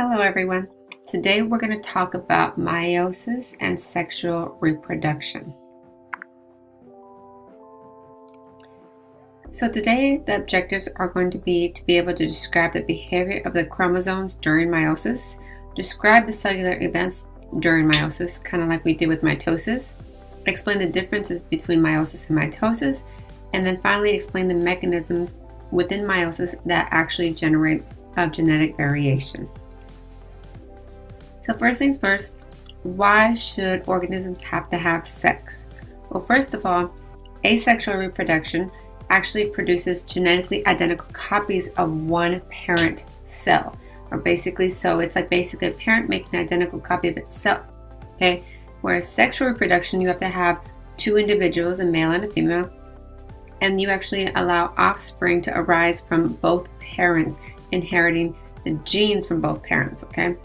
Hello everyone. Today we're going to talk about meiosis and sexual reproduction. So today the objectives are going to be able to describe the behavior of the chromosomes during meiosis, describe the cellular events during meiosis, kind of like we did with mitosis, explain the differences between meiosis and mitosis, and then finally explain the mechanisms within meiosis that actually generate genetic variation. So first things first, why should organisms have to have sex? Well, first of all, asexual reproduction actually produces genetically identical copies of one parent cell. Or basically, so it's like basically a parent making an identical copy of itself. Okay, whereas sexual reproduction, you have to have two individuals, a male and a female, and you actually allow offspring to arise from both parents, inheriting the genes from both parents, okay?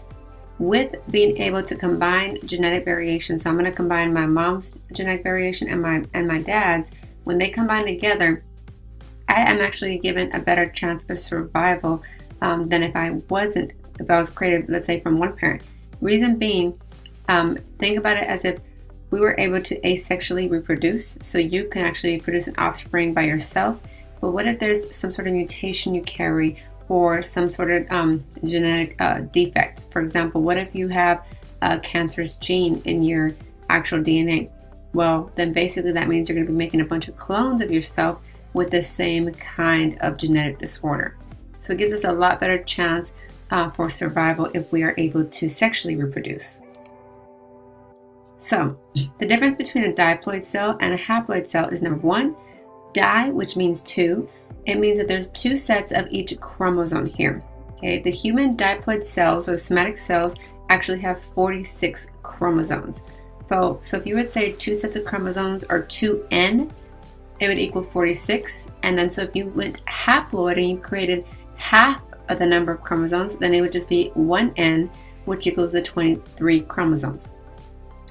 With being able to combine genetic variation, so I'm going to combine my mom's genetic variation and my dad's. When they combine together, I am actually given a better chance of survival than if I was created, let's say, from one parent. Reason being, think about it as if we were able to asexually reproduce, so you can actually produce an offspring by yourself. But what if there's some sort of mutation you carry, or some sort of genetic defects? For example, what if you have a cancerous gene in your actual DNA? Well, then basically that means you're going to be making a bunch of clones of yourself with the same kind of genetic disorder. So it gives us a lot better chance for survival if we are able to sexually reproduce. So the difference between a diploid cell and a haploid cell is number one, di, which means two. It means that there's two sets of each chromosome here. Okay, the human diploid cells or the somatic cells actually have 46 chromosomes. So if you would say two sets of chromosomes are 2n, it would equal 46. And then so if you went haploid and you created half of the number of chromosomes, then it would just be 1n, which equals the 23 chromosomes.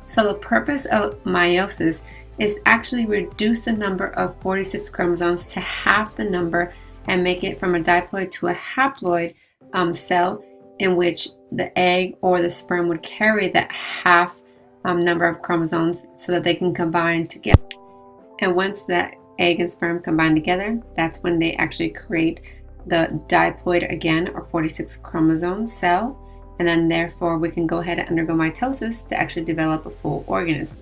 So the purpose of meiosis is actually reduce the number of 46 chromosomes to half the number and make it from a diploid to a haploid cell, in which the egg or the sperm would carry that half number of chromosomes so that they can combine together. And once that egg and sperm combine together, that's when they actually create the diploid again, or 46 chromosome cell. And then therefore we can go ahead and undergo mitosis to actually develop a full organism.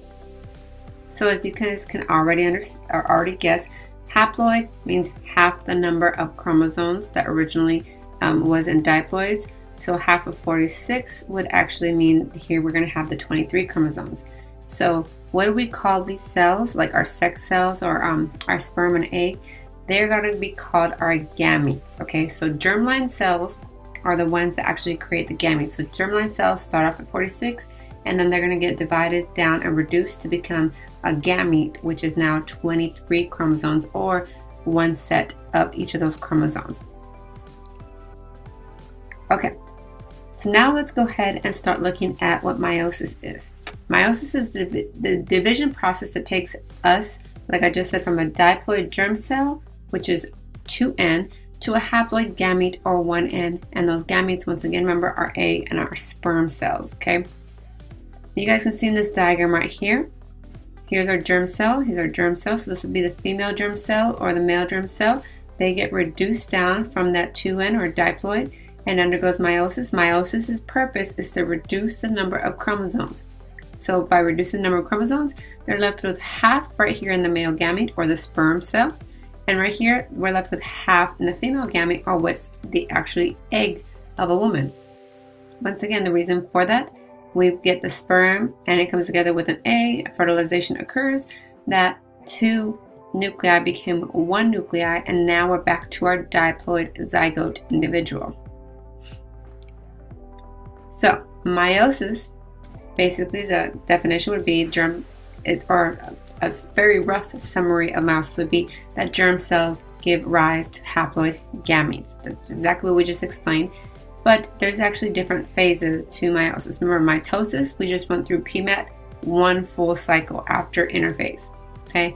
So as you guys can already guess, haploid means half the number of chromosomes that originally was in diploids. So half of 46 would actually mean here we're going to have the 23 chromosomes. So what do we call these cells, like our sex cells or our sperm and egg? They're going to be called our gametes. Okay, so germline cells are the ones that actually create the gametes. So germline cells start off at 46, and then they're going to get divided down and reduced to become a gamete, which is now 23 chromosomes, or one set of each of those chromosomes. Okay, so now let's go ahead and start looking at what meiosis is. Meiosis is the division process that takes us, like I just said, from a diploid germ cell, which is 2n, to a haploid gamete, or 1n. And those gametes, once again, remember, are egg and our sperm cells, okay? You guys can see in this diagram right here. Here's our germ cell. Here's our germ cell. So this would be the female germ cell or the male germ cell. They get reduced down from that 2n or diploid and undergoes meiosis. Meiosis's purpose is to reduce the number of chromosomes. So by reducing the number of chromosomes, they're left with half right here in the male gamete or the sperm cell. And right here, we're left with half in the female gamete, or what's the actually egg of a woman. Once again, the reason for that, we get the sperm and it comes together with an egg, fertilization occurs, that two nuclei became one nuclei, and now we're back to our diploid zygote individual. So meiosis, basically the definition would be a very rough summary of meiosis would be that germ cells give rise to haploid gametes. That's exactly what we just explained. But there's actually different phases to meiosis. Remember, mitosis, we just went through PMET, one full cycle after interphase. Okay,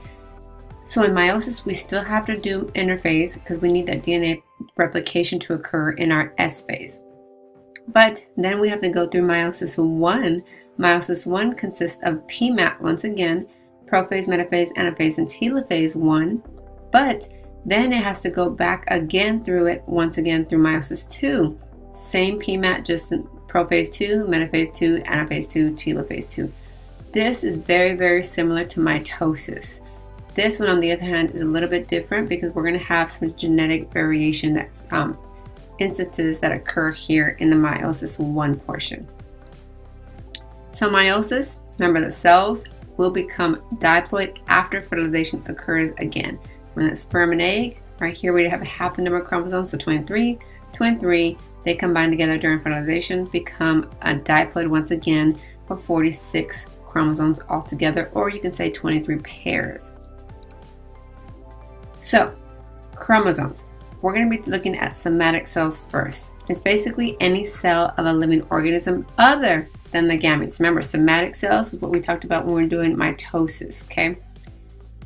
so in meiosis, we still have to do interphase because we need that DNA replication to occur in our S phase. But then we have to go through meiosis 1. Meiosis 1 consists of PMAT once again, prophase, metaphase, anaphase, and telophase 1. But then it has to go back again through it once again through meiosis 2. Same PMAT, just prophase 2, metaphase 2, anaphase 2, telophase 2. This is very, very similar to mitosis. This one, on the other hand, is a little bit different because we're going to have some genetic variation that's instances that occur here in the meiosis 1 portion. So meiosis, remember the cells will become diploid after fertilization occurs again. When it's sperm and egg, right here we have half the number of chromosomes, so 23, they combine together during fertilization, become a diploid once again for 46 chromosomes altogether, or you can say 23 pairs. So, chromosomes. We're going to be looking at somatic cells first. It's basically any cell of a living organism other than the gametes. Remember, somatic cells is what we talked about when we were doing mitosis, okay?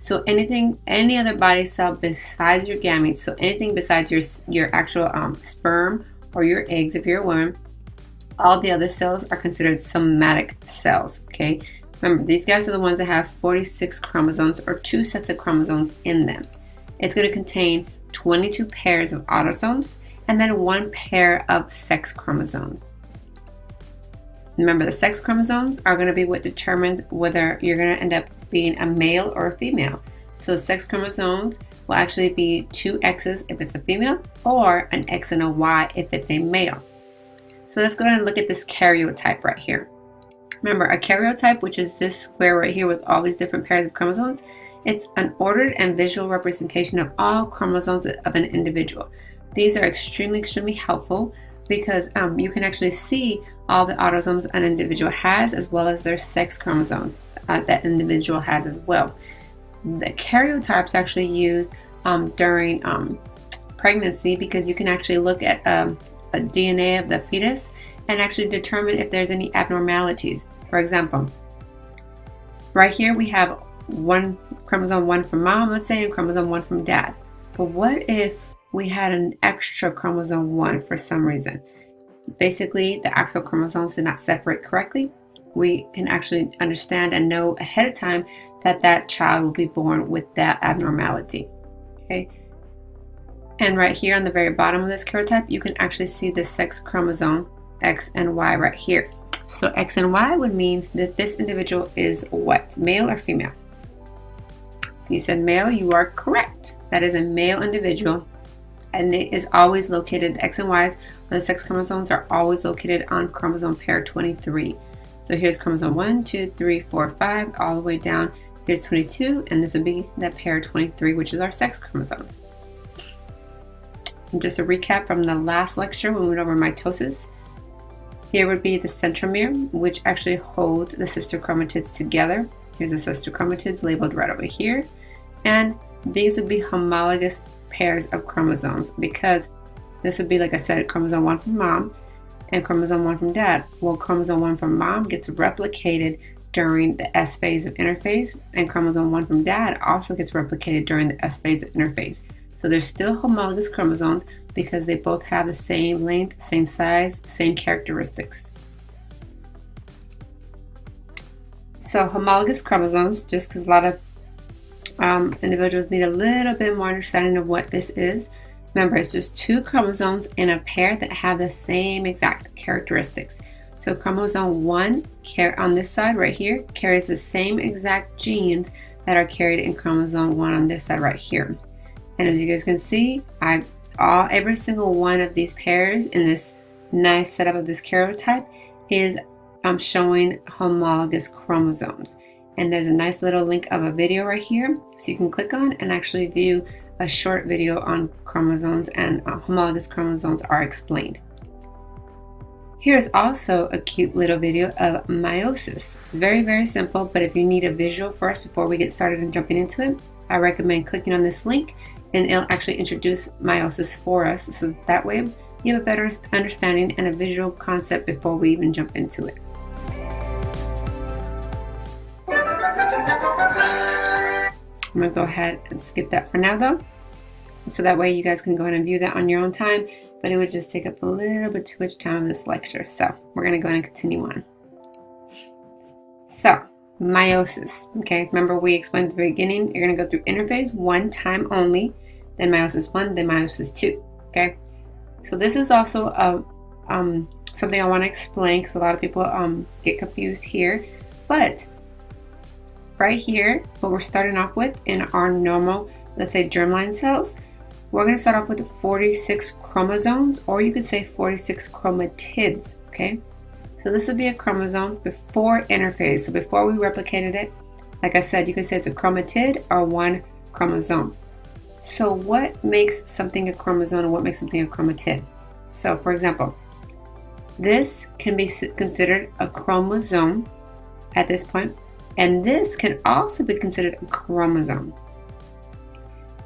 So any other body cell besides your gametes, so anything besides your actual sperm or your eggs if you're a woman, all the other cells are considered somatic cells, okay? Remember, these guys are the ones that have 46 chromosomes or 2 sets of chromosomes in them. It's going to contain 22 pairs of autosomes and then 1 pair of sex chromosomes. Remember, the sex chromosomes are going to be what determines whether you're going to end up being a male or a female. So sex chromosomes will actually be 2 X's if it's a female or an X and a Y if it's a male. So let's go ahead and look at this karyotype right here. Remember, a karyotype, which is this square right here with all these different pairs of chromosomes, it's an ordered and visual representation of all chromosomes of an individual. These are extremely helpful because you can actually see all the autosomes an individual has as well as their sex chromosomes that individual has as well. The karyotypes actually used during pregnancy because you can actually look at a DNA of the fetus and actually determine if there's any abnormalities. For example, right here we have chromosome 1 from mom, let's say, and chromosome 1 from dad. But what if we had an extra chromosome 1 for some reason? Basically, the actual chromosomes did not separate correctly. We can actually understand and know ahead of time that that child will be born with that abnormality. Okay. And right here on the very bottom of this karyotype, you can actually see the sex chromosome X and Y right here. So X and Y would mean that this individual is what? Male or female? If you said male, you are correct. That is a male individual, and it is always located, X and Y's, or the sex chromosomes are always located on chromosome pair 23. So here's chromosome 1, 2, 3, 4, 5, all the way down. Here's 22, and this would be that pair 23, which is our sex chromosomes. And just a recap from the last lecture when we went over mitosis. Here would be the centromere, which actually holds the sister chromatids together. Here's the sister chromatids labeled right over here. And these would be homologous pairs of chromosomes because this would be, like I said, chromosome 1 from mom and chromosome 1 from dad. Well, chromosome 1 from mom gets replicated during the S phase of interphase, and chromosome 1 from dad also gets replicated during the S phase of interphase. So they're still homologous chromosomes because they both have the same length, same size, same characteristics. So homologous chromosomes, just because a lot of individuals need a little bit more understanding of what this is. Remember, it's just 2 chromosomes in a pair that have the same exact characteristics. So chromosome 1 on this side right here carries the same exact genes that are carried in chromosome 1 on this side right here. And as you guys can see, every single one of these pairs in this nice setup of this karyotype is showing homologous chromosomes. And there's a nice little link of a video right here, so you can click on and actually view a short video on chromosomes and homologous chromosomes are explained. Here's also a cute little video of meiosis. It's very simple, but if you need a visual first before we get started and jumping into it, I recommend clicking on this link and it'll actually introduce meiosis for us, so that way you have a better understanding and a visual concept before we even jump into it. I'm going to go ahead and skip that for now though, so that way you guys can go ahead and view that on your own time but it would just take up a little bit too much time in this lecture. So we're going to go ahead and continue on. So meiosis, okay, remember we explained at the beginning, you're going to go through interphase one time only, then meiosis 1, then meiosis 2, okay? So this is also something I want to explain because a lot of people get confused here, but right here, what we're starting off with in our normal, let's say germline cells, we're going to start off with 46 chromosomes, or you could say 46 chromatids, okay? So this would be a chromosome before interphase. So before we replicated it, like I said, you could say it's a chromatid or one chromosome. So what makes something a chromosome and what makes something a chromatid? So for example, this can be considered a chromosome at this point, and this can also be considered a chromosome.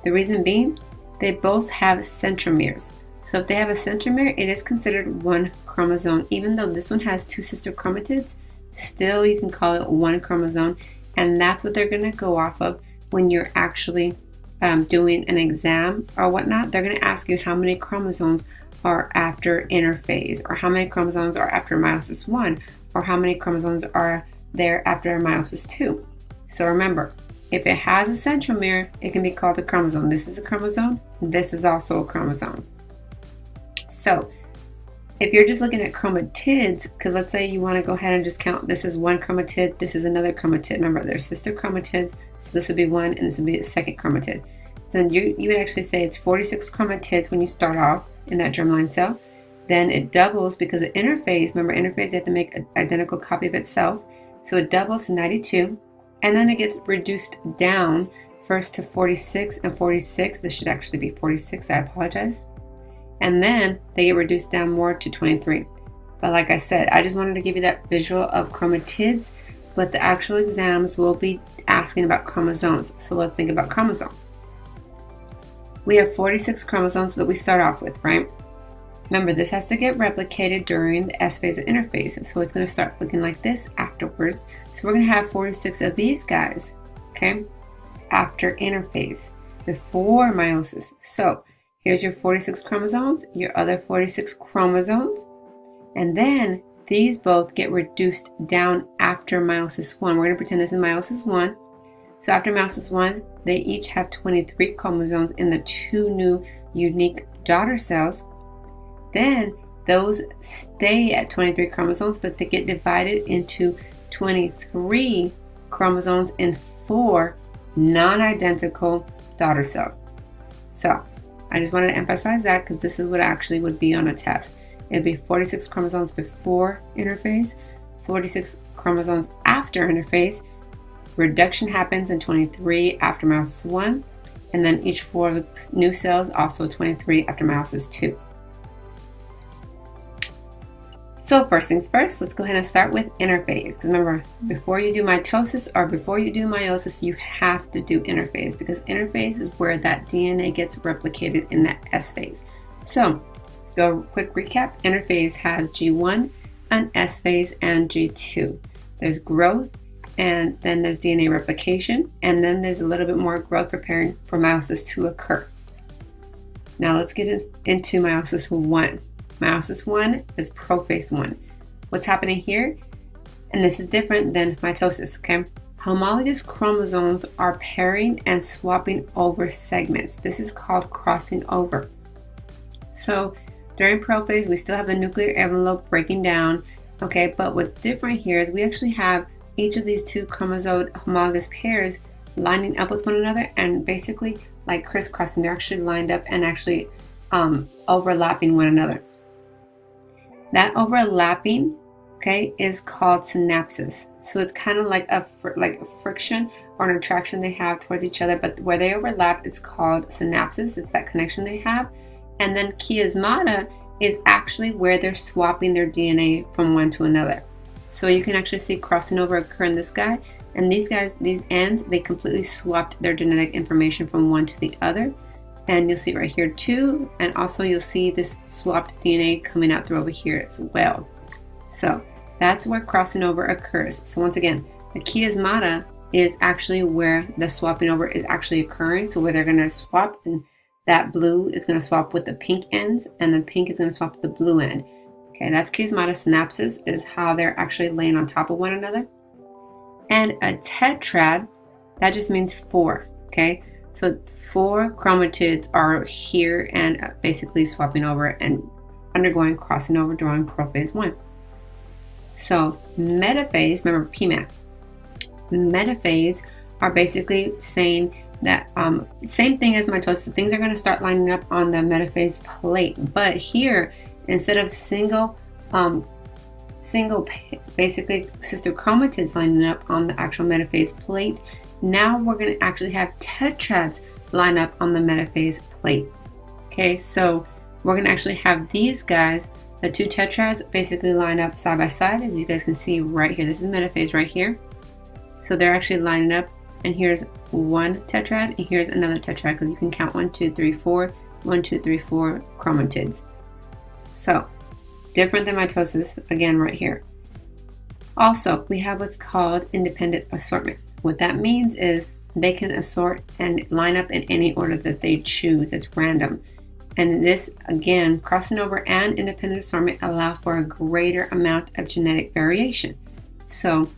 The reason being, they both have centromeres. So if they have a centromere, it is considered one chromosome. Even though this one has two sister chromatids, still you can call it one chromosome, and that's what they're going to go off of when you're actually doing an exam or whatnot. They're going to ask you how many chromosomes are after interphase, or how many chromosomes are after meiosis 1, or how many chromosomes are there after meiosis 2. So remember, if it has a centromere, it can be called a chromosome. This is a chromosome, this is also a chromosome. So if you're just looking at chromatids, because let's say you want to go ahead and just count, this is one chromatid, this is another chromatid. Remember, they're sister chromatids, so this would be one and this would be a second chromatid. Then you would actually say it's 46 chromatids when you start off in that germline cell. Then it doubles because of interphase. Remember, interphase, they have to make an identical copy of itself. So it doubles to 92, and then it gets reduced down first to 46 and 46. This should actually be 46, I apologize. And then they get reduced down more to 23. But like I said, I just wanted to give you that visual of chromatids, but the actual exams will be asking about chromosomes. So let's think about chromosomes. We have 46 chromosomes that we start off with, right? Remember, this has to get replicated during the S phase of interphase. So it's going to start looking like this afterwards. So we're going to have 46 of these guys, okay, after interphase, before meiosis. So here's your 46 chromosomes, your other 46 chromosomes, and then these both get reduced down after meiosis 1. We're going to pretend this is meiosis 1. So after meiosis 1, they each have 23 chromosomes in the two new unique daughter cells. Then those stay at 23 chromosomes, but they get divided into 23 chromosomes in 4 non-identical daughter cells. So I just wanted to emphasize that because this is what actually would be on a test. It'd be 46 chromosomes before interphase, 46 chromosomes after interphase. Reduction happens in 23 after meiosis 1, and then each 4 new cells also 23 after meiosis 2. So first things first, let's go ahead and start with interphase. Because remember, before you do mitosis or before you do meiosis, you have to do interphase, because interphase is where that DNA gets replicated in that S phase. So let's go quick recap. Interphase has G1, an S phase, and G2. There's growth, and then there's DNA replication, and then there's a little bit more growth preparing for meiosis to occur. Now let's get into meiosis 1. Meiosis 1 is prophase 1. What's happening here? And this is different than mitosis, okay? Homologous chromosomes are pairing and swapping over segments. This is called crossing over. So during prophase, we still have the nuclear envelope breaking down, okay? But what's different here is we actually have each of these 2 chromosome homologous pairs lining up with one another and basically like crisscrossing. They're actually lined up and actually overlapping one another. That overlapping, okay, is called synapses. So it's kind of like a friction or an attraction they have towards each other, but where they overlap, it's called synapses. It's that connection they have. And then chiasmata is actually where they're swapping their DNA from one to another. So you can actually see crossing over occur in this guy. And these guys, these ends, they completely swapped their genetic information from one to the other. And you'll see right here too. And also you'll see this swapped DNA coming out through over here as well. So that's where crossing over occurs. So once again, the chiasmata is actually where the swapping over is actually occurring. So where they're going to swap, and that blue is going to swap with the pink ends, and the pink is going to swap with the blue end. Okay, that's chiasmatosynapsis, is how they're actually laying on top of one another. And a tetrad, that just means 4, okay? So 4 chromatids are here and basically swapping over and undergoing crossing over during prophase 1. So metaphase, remember PMAT, metaphase are basically saying that same thing as mitosis, things are going to start lining up on the metaphase plate, but here instead of single basically sister chromatids lining up on the actual metaphase plate, now we're going to actually have tetrads line up on the metaphase plate. Okay, so we're going to actually have these guys, the 2 tetrads, basically line up side by side, as you guys can see right here. This is metaphase right here. So they're actually lining up, and here's one tetrad, and here's another tetrad, because you can count 1, 2, 3, 4, 1, 2, 3, 4 chromatids. So different than mitosis, again right here. Also, we have what's called independent assortment. What that means is they can assort and line up in any order that they choose. It's random. And this, again, crossing over and independent assortment allow for a greater amount of genetic variation. So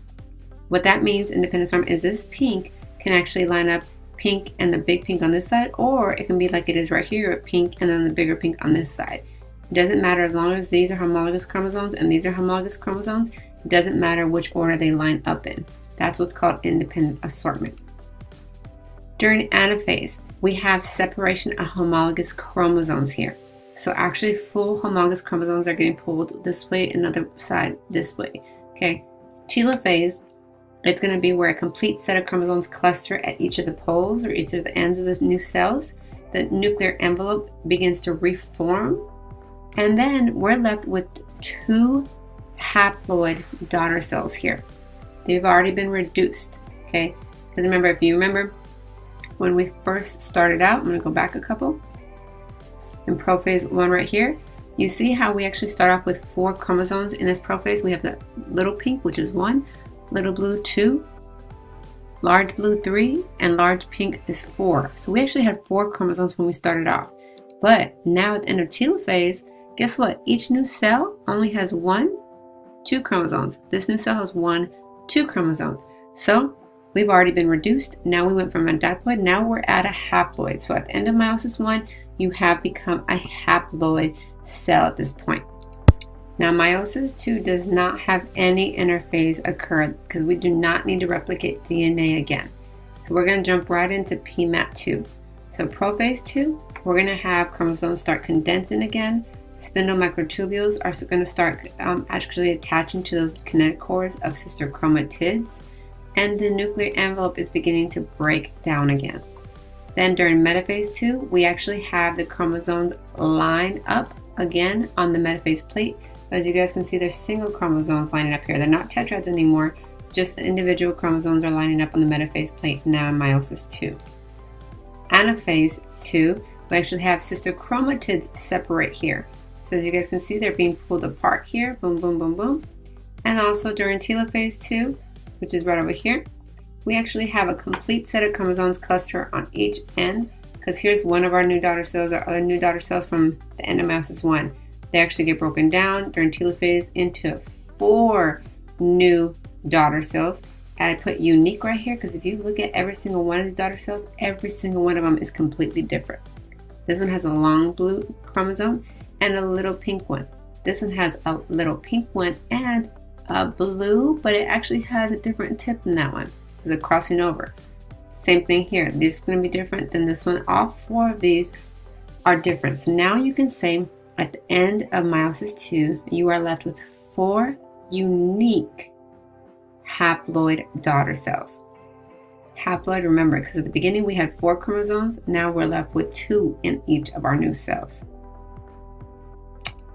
what that means, independent assortment, is this pink can actually line up pink and the big pink on this side, or it can be like it is right here, pink and then the bigger pink on this side. It doesn't matter, as long as these are homologous chromosomes and these are homologous chromosomes, it doesn't matter which order they line up in. That's what's called independent assortment. During anaphase, we have separation of homologous chromosomes here. So actually full homologous chromosomes are getting pulled this way, another side this way. Okay, telophase, it's going to be where a complete set of chromosomes cluster at each of the poles or each of the ends of the new cells. The nuclear envelope begins to reform, and then we're left with 2 haploid daughter cells here. They've already been reduced, okay? Because remember, if you remember when we first started out, I'm going to go back a couple. In prophase 1 right here, you see how we actually start off with 4 chromosomes in this prophase. We have the little pink, which is 1, little blue 2, large blue 3, and large pink is 4. So we actually had 4 chromosomes when we started off. But now at the end of telophase, guess what? Each new cell only has 1, 2 chromosomes. This new cell has 1, 2 chromosomes. So we've already been reduced. Now we went from a diploid. Now we're at a haploid. So at the end of meiosis 1, you have become a haploid cell at this point. Now meiosis 2 does not have any interphase occur because we do not need to replicate DNA again. So we're going to jump right into PMAT2. So prophase 2, we're going to have chromosomes start condensing again. Spindle microtubules are going to start actually attaching to those kinetic cores of sister chromatids, and the nuclear envelope is beginning to break down again. Then during metaphase 2, we actually have the chromosomes line up again on the metaphase plate. As you guys can see, there's single chromosomes lining up here. They're not tetrads anymore, just the individual chromosomes are lining up on the metaphase plate now in meiosis 2. Anaphase 2, we actually have sister chromatids separate here. So as you guys can see, they're being pulled apart here, boom, boom, boom, boom. And also during telophase 2, which is right over here, we actually have a complete set of chromosomes cluster on each end, because here's one of our new daughter cells, our other new daughter cells from the end of meiosis 1. They actually get broken down during telophase into 4 new daughter cells. And I put unique right here because if you look at every single one of these daughter cells, every single one of them is completely different. This one has a long blue chromosome and a little pink one. This one has a little pink one and a blue, but it actually has a different tip than that one. It's a crossing over. Same thing here. This is going to be different than this one. All 4 of these are different. So now you can say at the end of meiosis 2, you are left with 4 unique haploid daughter cells. Haploid, remember, because at the beginning we had 4 chromosomes. Now we're left with 2 in each of our new cells.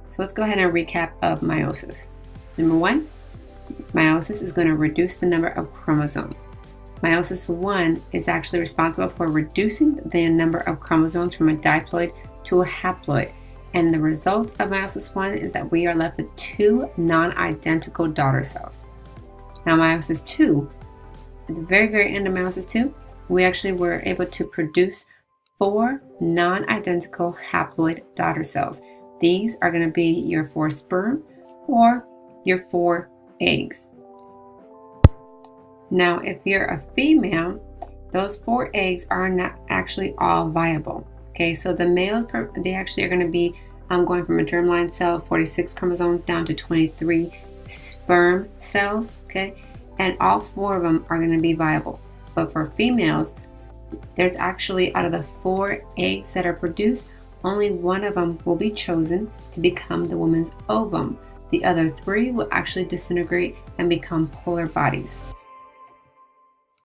So let's go ahead and recap of meiosis. Number 1, meiosis is going to reduce the number of chromosomes. Meiosis 1 is actually responsible for reducing the number of chromosomes from a diploid to a haploid. And the result of meiosis 1 is that we are left with 2 non-identical daughter cells. Now meiosis 2, at the very, very end of meiosis 2, we actually were able to produce 4 non-identical haploid daughter cells. These are going to be your 4 sperm or your 4 eggs. Now, if you're a female, those 4 eggs are not actually all viable. Okay, so the males, they actually are going to be going from a germline cell, 46 chromosomes, down to 23 sperm cells. Okay, and all 4 of them are going to be viable. But for females, there's actually, out of the 4 eggs that are produced, only 1 of them will be chosen to become the woman's ovum. The other 3 will actually disintegrate and become polar bodies.